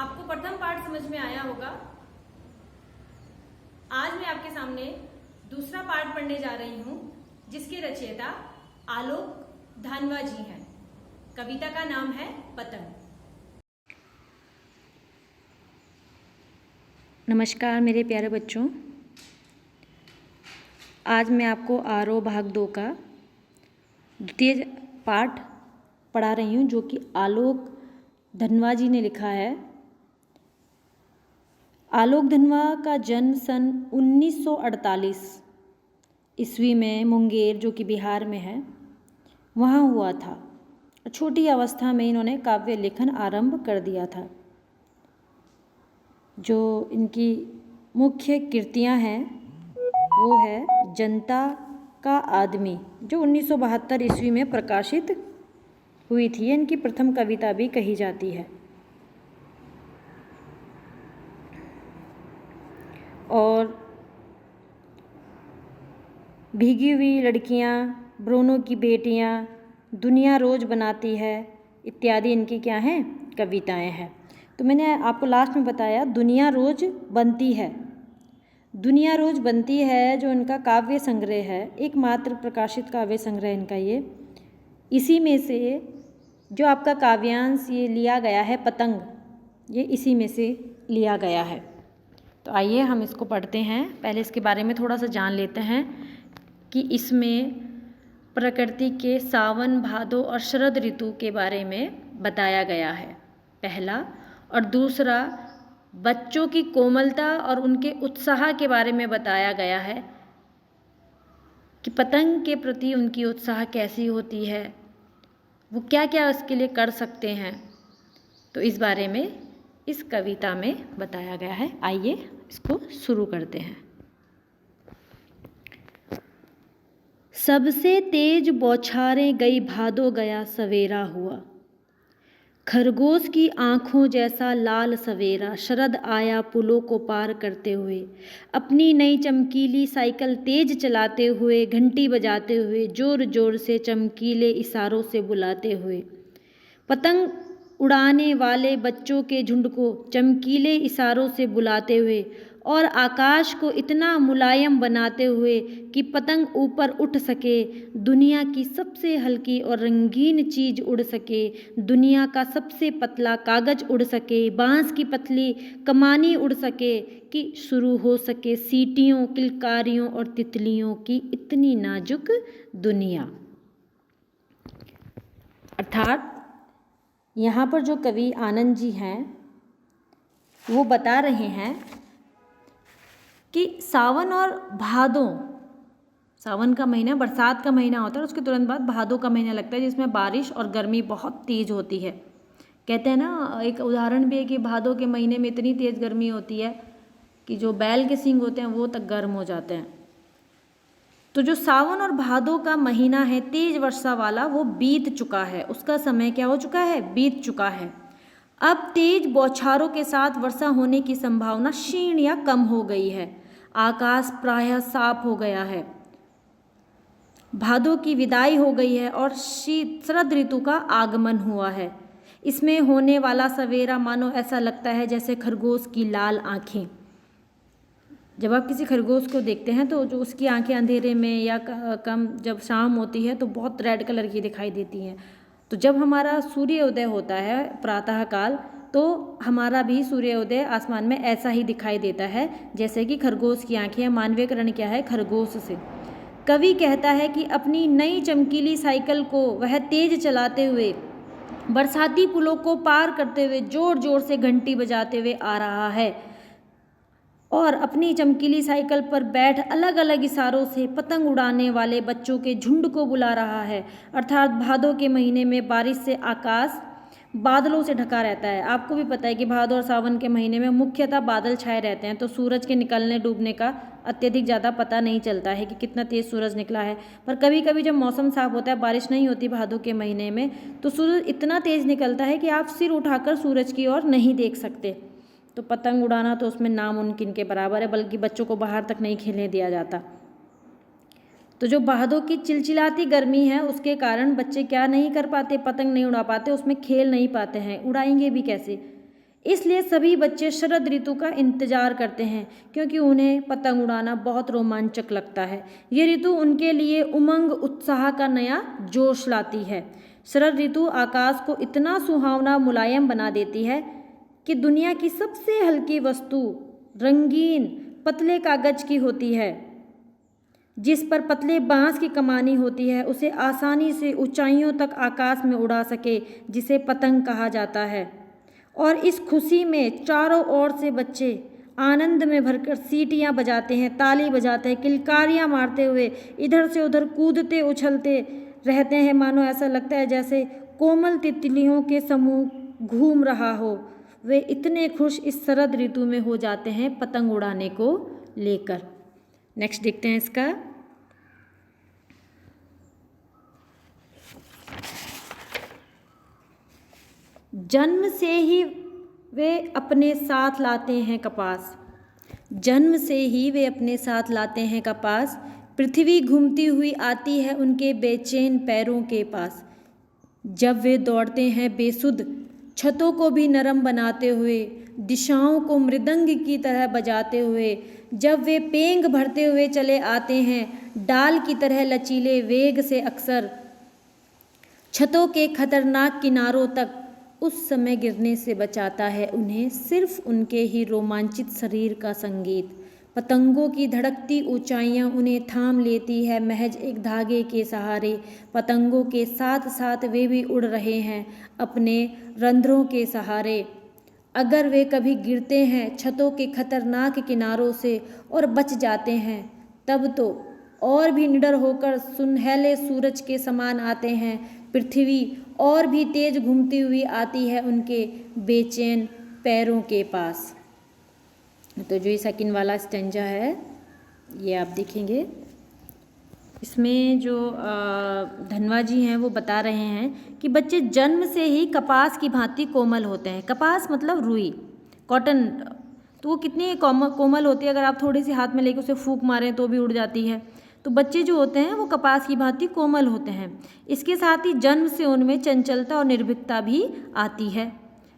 आपको प्रथम पाठ समझ में आया होगा। आज मैं आपके सामने दूसरा पाठ पढ़ने जा रही हूं, जिसके रचयिता आलोक धानवा जी हैं। कविता का नाम है पतंग। नमस्कार मेरे प्यारे बच्चों, आज मैं आपको आरोह भाग 2 का द्वितीय पाठ पढ़ा रही हूँ, जो कि आलोक धनवा जी ने लिखा है। आलोक धनवा का जन्म सन 1948 ईस्वी में मुंगेर, जो कि बिहार में है, वहाँ हुआ था। छोटी अवस्था में इन्होंने काव्य लेखन आरंभ कर दिया था। जो इनकी मुख्य कृतियाँ हैं वो है जनता का आदमी, जो 1972 ईस्वी में प्रकाशित हुई थी। इनकी प्रथम कविता भी कही जाती है। और भीगी हुई लड़कियाँ, ब्रोनो की बेटियाँ, दुनिया रोज बनाती है, इत्यादि इनकी क्या हैं, कविताएं हैं। तो मैंने आपको लास्ट में बताया दुनिया रोज बनती है। दुनिया रोज बनती है जो इनका काव्य संग्रह है, एकमात्र प्रकाशित काव्य संग्रह इनका ये। इसी में से जो आपका काव्यांश ये लिया गया है पतंग, ये इसी में से लिया गया है। तो आइए हम इसको पढ़ते हैं। पहले इसके बारे में थोड़ा सा जान लेते हैं कि इसमें प्रकृति के सावन, भादो और शरद ऋतु के बारे में बताया गया है, पहला। और दूसरा, बच्चों की कोमलता और उनके उत्साह के बारे में बताया गया है कि पतंग के प्रति उनकी उत्साह कैसी होती है, वो क्या क्या उसके लिए कर सकते हैं। तो इस बारे में इस कविता में बताया गया है। आइए इसको शुरू करते हैं। सबसे तेज बौछारें गई, भादो गया सवेरा हुआ, खरगोश की आँखों जैसा लाल सवेरा। शरद आया पुलों को पार करते हुए, अपनी नई चमकीली साइकिल तेज चलाते हुए, घंटी बजाते हुए, जोर जोर से चमकीले इशारों से बुलाते हुए। पतंग उड़ाने वाले बच्चों के झुंड को चमकीले इशारों से बुलाते हुए और आकाश को इतना मुलायम बनाते हुए कि पतंग ऊपर उठ सके, दुनिया की सबसे हल्की और रंगीन चीज़ उड़ सके, दुनिया का सबसे पतला कागज़ उड़ सके, बांस की पतली कमानी उड़ सके, कि शुरू हो सके सीटियों, किलकारियों और तितलियों की इतनी नाजुक दुनिया। अर्थात यहाँ पर जो कवि आनंद जी हैं वो बता रहे हैं कि सावन और भादों, सावन का महीना बरसात का महीना होता है, उसके तुरंत बाद भादों का महीना लगता है, जिसमें बारिश और गर्मी बहुत तेज़ होती है। कहते हैं ना, एक उदाहरण भी है कि भादों के महीने में इतनी तेज़ गर्मी होती है कि जो बैल के सींग होते हैं वो तक गर्म हो जाते हैं। तो जो सावन और भादों का महीना है तेज वर्षा वाला, वो बीत चुका है, उसका समय क्या हो चुका है, बीत चुका है। अब तेज बौछारों के साथ वर्षा होने की संभावना क्षीण या कम हो गई है। आकाश प्रायः साफ हो गया है, भादों की विदाई हो गई है और शरद ऋतु का आगमन हुआ है। इसमें होने वाला सवेरा मानो ऐसा लगता है जैसे खरगोश की लाल आँखें। जब आप किसी खरगोश को देखते हैं तो जो उसकी आंखें अंधेरे में या कम जब शाम होती है तो बहुत रेड कलर की दिखाई देती हैं। तो जब हमारा सूर्योदय होता है प्रातः काल, तो हमारा भी सूर्योदय आसमान में ऐसा ही दिखाई देता है जैसे कि खरगोश की आंखें। मानवीयकरण क्या है, खरगोश से। कवि कहता है कि अपनी नई चमकीली साइकिल को वह तेज चलाते हुए, बरसाती पुलों को पार करते हुए, जोर जोर से घंटी बजाते हुए आ रहा है और अपनी चमकीली साइकिल पर बैठ अलग अलग इशारों से पतंग उड़ाने वाले बच्चों के झुंड को बुला रहा है। अर्थात भादों के महीने में बारिश से आकाश बादलों से ढका रहता है। आपको भी पता है कि भादों और सावन के महीने में मुख्यतः बादल छाए रहते हैं, तो सूरज के निकलने डूबने का अत्यधिक ज़्यादा पता नहीं चलता है कि कितना तेज़ सूरज निकला है। पर कभी कभी जब मौसम साफ होता है, बारिश नहीं होती भादों के महीने में, तो सूरज इतना तेज़ निकलता है कि आप सिर उठाकर सूरज की ओर नहीं देख सकते। तो पतंग उड़ाना तो उसमें नामुमकिन के बराबर है, बल्कि बच्चों को बाहर तक नहीं खेलने दिया जाता। तो जो भादों की चिलचिलाती गर्मी है उसके कारण बच्चे क्या नहीं कर पाते, पतंग नहीं उड़ा पाते, उसमें खेल नहीं पाते हैं, उड़ाएंगे भी कैसे। इसलिए सभी बच्चे शरद ऋतु का इंतजार करते हैं क्योंकि उन्हें पतंग उड़ाना बहुत रोमांचक लगता है। ये ऋतु उनके लिए उमंग उत्साह का नया जोश लाती है। शरद ऋतु आकाश को इतना सुहावना मुलायम बना देती है कि दुनिया की सबसे हल्की वस्तु रंगीन पतले कागज की होती है, जिस पर पतले बांस की कमानी होती है, उसे आसानी से ऊंचाइयों तक आकाश में उड़ा सके, जिसे पतंग कहा जाता है। और इस खुशी में चारों ओर से बच्चे आनंद में भरकर सीटियां बजाते हैं, ताली बजाते हैं, किलकारियां मारते हुए इधर से उधर कूदते उछलते रहते हैं। मानो ऐसा लगता है जैसे कोमल तितलियों के समूह घूम रहा हो। वे इतने खुश इस शरद ऋतु में हो जाते हैं पतंग उड़ाने को लेकर। नेक्स्ट देखते हैं इसका। जन्म से ही वे अपने साथ लाते हैं कपास। जन्म से ही वे अपने साथ लाते हैं कपास। पृथ्वी घूमती हुई आती है उनके बेचैन पैरों के पास। जब वे दौड़ते हैं बेसुध, छतों को भी नरम बनाते हुए, दिशाओं को मृदंग की तरह बजाते हुए, जब वे पेंग भरते हुए चले आते हैं डाल की तरह लचीले वेग से, अक्सर छतों के खतरनाक किनारों तक, उस समय गिरने से बचाता है उन्हें सिर्फ उनके ही रोमांचित शरीर का संगीत। पतंगों की धड़कती ऊंचाइयां उन्हें थाम लेती है महज एक धागे के सहारे। पतंगों के साथ साथ वे भी उड़ रहे हैं अपने रंध्रों के सहारे। अगर वे कभी गिरते हैं छतों के खतरनाक किनारों से और बच जाते हैं, तब तो और भी निडर होकर सुनहले सूरज के समान आते हैं। पृथ्वी और भी तेज घूमती हुई आती है उनके बेचैन पैरों के पास। तो जो ये सेकंड वाला स्टेंजा है ये आप देखेंगे, इसमें जो धनवा जी हैं वो बता रहे हैं कि बच्चे जन्म से ही कपास की भांति कोमल होते हैं। कपास मतलब रुई, कॉटन, तो वो कितनी कोमल होती है, अगर आप थोड़ी सी हाथ में लेकर उसे फूंक मारें तो भी उड़ जाती है। तो बच्चे जो होते हैं वो कपास की भांति कोमल होते हैं। इसके साथ ही जन्म से उनमें चंचलता और निर्भीकता भी आती है।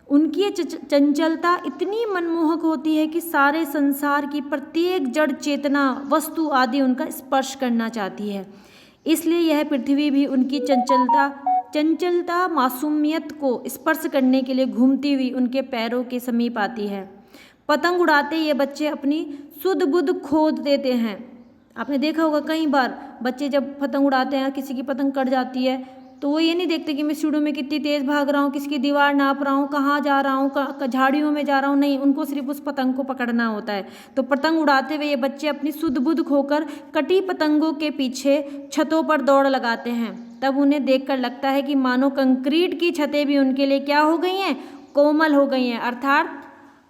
उनकी चंचलता इतनी मनमोहक होती है कि सारे संसार की प्रत्येक जड़ चेतना वस्तु आदि उनका स्पर्श करना चाहती है। इसलिए यह पृथ्वी भी उनकी चंचलता मासूमियत को स्पर्श करने के लिए घूमती हुई उनके पैरों के समीप आती है। पतंग उड़ाते ये बच्चे अपनी सुध बुध खो देते हैं। आपने देखा होगा कई बार बच्चे जब पतंग उड़ाते हैं, किसी की पतंग कट जाती है तो वो ये नहीं देखते कि मैं सीढ़ियों में कितनी तेज़ भाग रहा हूँ, किसकी दीवार नाप रहा हूँ, कहाँ जा रहा हूँ, झाड़ियों में जा रहा हूँ, नहीं, उनको सिर्फ उस पतंग को पकड़ना होता है। तो पतंग उड़ाते हुए ये बच्चे अपनी सुध बुध खोकर कटी पतंगों के पीछे छतों पर दौड़ लगाते हैं। तब उन्हें देखकर लगता है कि मानो कंक्रीट की छतें भी उनके लिए क्या हो गई हैं, कोमल हो गई हैं, अर्थात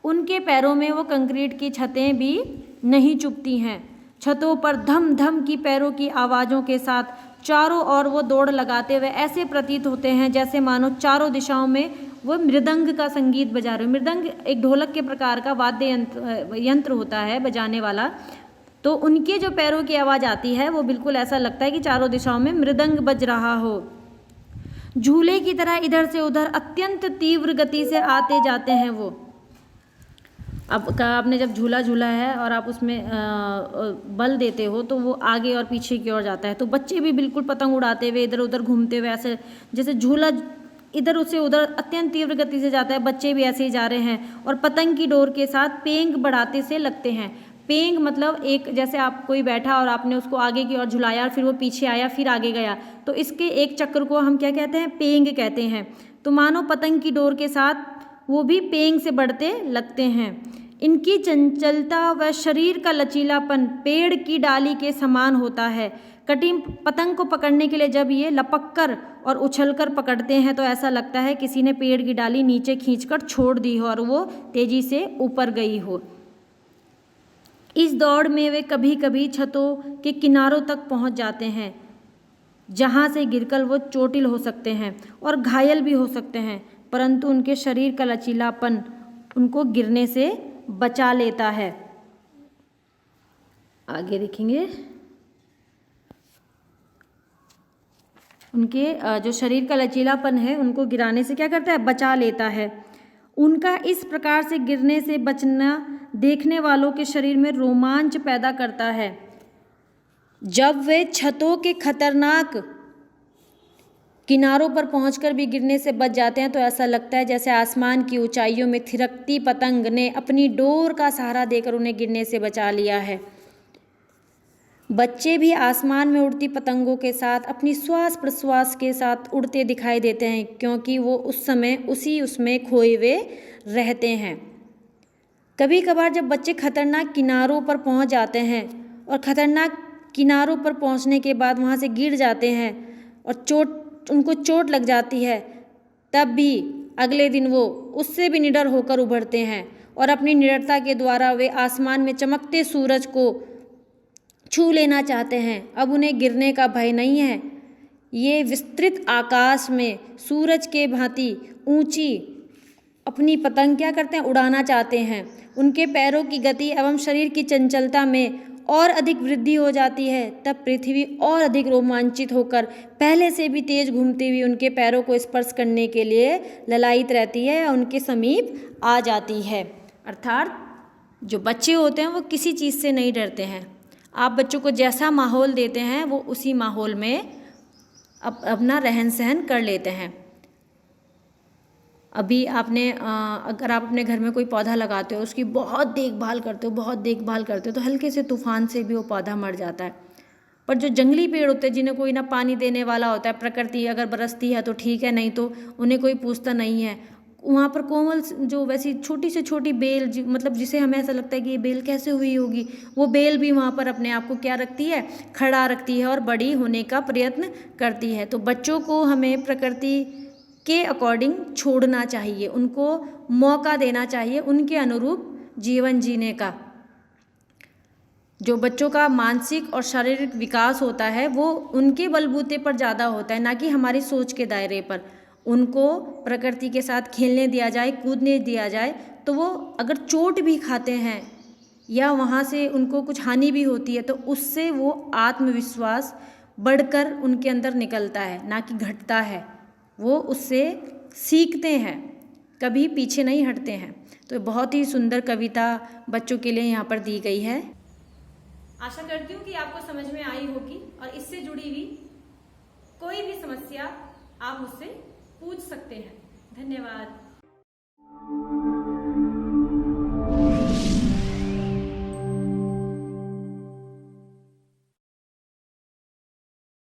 उनके पैरों में वो कंक्रीट की छतें भी नहीं चुभती हैं। छतों पर धम धम की पैरों की आवाज़ों के साथ चारों ओर वो दौड़ लगाते हुए ऐसे प्रतीत होते हैं जैसे मानो चारों दिशाओं में वो मृदंग का संगीत बजा रहे हो। मृदंग एक ढोलक के प्रकार का वाद्य यंत्र होता है बजाने वाला। तो उनके जो पैरों की आवाज़ आती है वो बिल्कुल ऐसा लगता है कि चारों दिशाओं में मृदंग बज रहा हो। झूले की तरह इधर से उधर अत्यंत तीव्र गति से आते जाते हैं वो। अब आपने जब झूला झूला है और आप उसमें बल देते हो तो वो आगे और पीछे की ओर जाता है। तो बच्चे भी बिल्कुल पतंग उड़ाते हुए इधर उधर घूमते हुए ऐसे जैसे झूला इधर उससे उधर अत्यंत तीव्र गति से जाता है, बच्चे भी ऐसे ही जा रहे हैं और पतंग की डोर के साथ पेंग बढ़ाते से लगते हैं। पेंग मतलब एक, जैसे आप कोई बैठा और आपने उसको आगे की ओर झुलाया और फिर वो पीछे आया फिर आगे गया, तो इसके एक चक्र को हम क्या कहते हैं, पेंग कहते हैं। तो मानो पतंग की डोर के साथ वो भी पेंग से बढ़ते लगते हैं। इनकी चंचलता व शरीर का लचीलापन पेड़ की डाली के समान होता है। कटी पतंग को पकड़ने के लिए जब ये लपककर और उछलकर पकड़ते हैं तो ऐसा लगता है किसी ने पेड़ की डाली नीचे खींचकर छोड़ दी हो और वो तेजी से ऊपर गई हो। इस दौड़ में वे कभी कभी छतों के किनारों तक पहुंच जाते हैं, जहां से गिरकर वो चोटिल हो सकते हैं और घायल भी हो सकते हैं, परंतु उनके शरीर का लचीलापन उनको गिरने से बचा लेता है। आगे देखेंगे, उनके जो शरीर का लचीलापन है उनको गिराने से क्या करता है, बचा लेता है। उनका इस प्रकार से गिरने से बचना देखने वालों के शरीर में रोमांच पैदा करता है। जब वे छतों के खतरनाक किनारों पर पहुंचकर भी गिरने से बच जाते हैं तो ऐसा लगता है जैसे आसमान की ऊंचाइयों में थिरकती पतंग ने अपनी डोर का सहारा देकर उन्हें गिरने से बचा लिया है। बच्चे भी आसमान में उड़ती पतंगों के साथ अपनी श्वास प्रश्वास के साथ उड़ते दिखाई देते हैं, क्योंकि वो उस समय उसमें खोए हुए रहते हैं। कभी कभार जब बच्चे खतरनाक किनारों पर पहुंच जाते हैं और खतरनाक किनारों पर पहुंचने के बाद वहां से गिर जाते हैं और उनको चोट लग जाती है, तब भी अगले दिन वो उससे भी निडर होकर उभरते हैं और अपनी निडरता के द्वारा वे आसमान में चमकते सूरज को छू लेना चाहते हैं। अब उन्हें गिरने का भय नहीं है। ये विस्तृत आकाश में सूरज के भांति ऊंची अपनी पतंग क्या करते हैं, उड़ाना चाहते हैं। उनके पैरों की गति एवं शरीर की चंचलता में और अधिक वृद्धि हो जाती है। तब पृथ्वी और अधिक रोमांचित होकर पहले से भी तेज घूमती हुई उनके पैरों को स्पर्श करने के लिए ललायित रहती है या उनके समीप आ जाती है। अर्थात जो बच्चे होते हैं वो किसी चीज़ से नहीं डरते हैं। आप बच्चों को जैसा माहौल देते हैं वो उसी माहौल में अपना रहन सहन कर लेते हैं। अभी आपने अगर आप अपने घर में कोई पौधा लगाते हो, उसकी बहुत देखभाल करते हो तो हल्के से तूफान से भी वो पौधा मर जाता है। पर जो जंगली पेड़ होते हैं जिन्हें कोई ना पानी देने वाला होता है, प्रकृति अगर बरसती है तो ठीक है, नहीं तो उन्हें कोई पूछता नहीं है। वहाँ पर कोमल जो वैसी छोटी से छोटी बेल मतलब जिसे हमें ऐसा लगता है कि ये बेल कैसे हुई होगी, वो बेल भी वहाँ पर अपने आप को क्या रखती है, खड़ा रखती है और बड़ी होने का प्रयत्न करती है। तो बच्चों को हमें प्रकृति के अकॉर्डिंग छोड़ना चाहिए, उनको मौका देना चाहिए उनके अनुरूप जीवन जीने का। जो बच्चों का मानसिक और शारीरिक विकास होता है वो उनके बलबूते पर ज़्यादा होता है, ना कि हमारी सोच के दायरे पर। उनको प्रकृति के साथ खेलने दिया जाए, कूदने दिया जाए, तो वो अगर चोट भी खाते हैं या वहाँ से उनको कुछ हानि भी होती है तो उससे वो आत्मविश्वास बढ़कर उनके अंदर निकलता है, ना कि घटता है। वो उससे सीखते हैं, कभी पीछे नहीं हटते हैं। तो बहुत ही सुंदर कविता बच्चों के लिए यहाँ पर दी गई है। आशा करती हूँ कि आपको समझ में आई होगी और इससे जुड़ी हुई कोई भी समस्या आप मुझसे पूछ सकते हैं। धन्यवाद।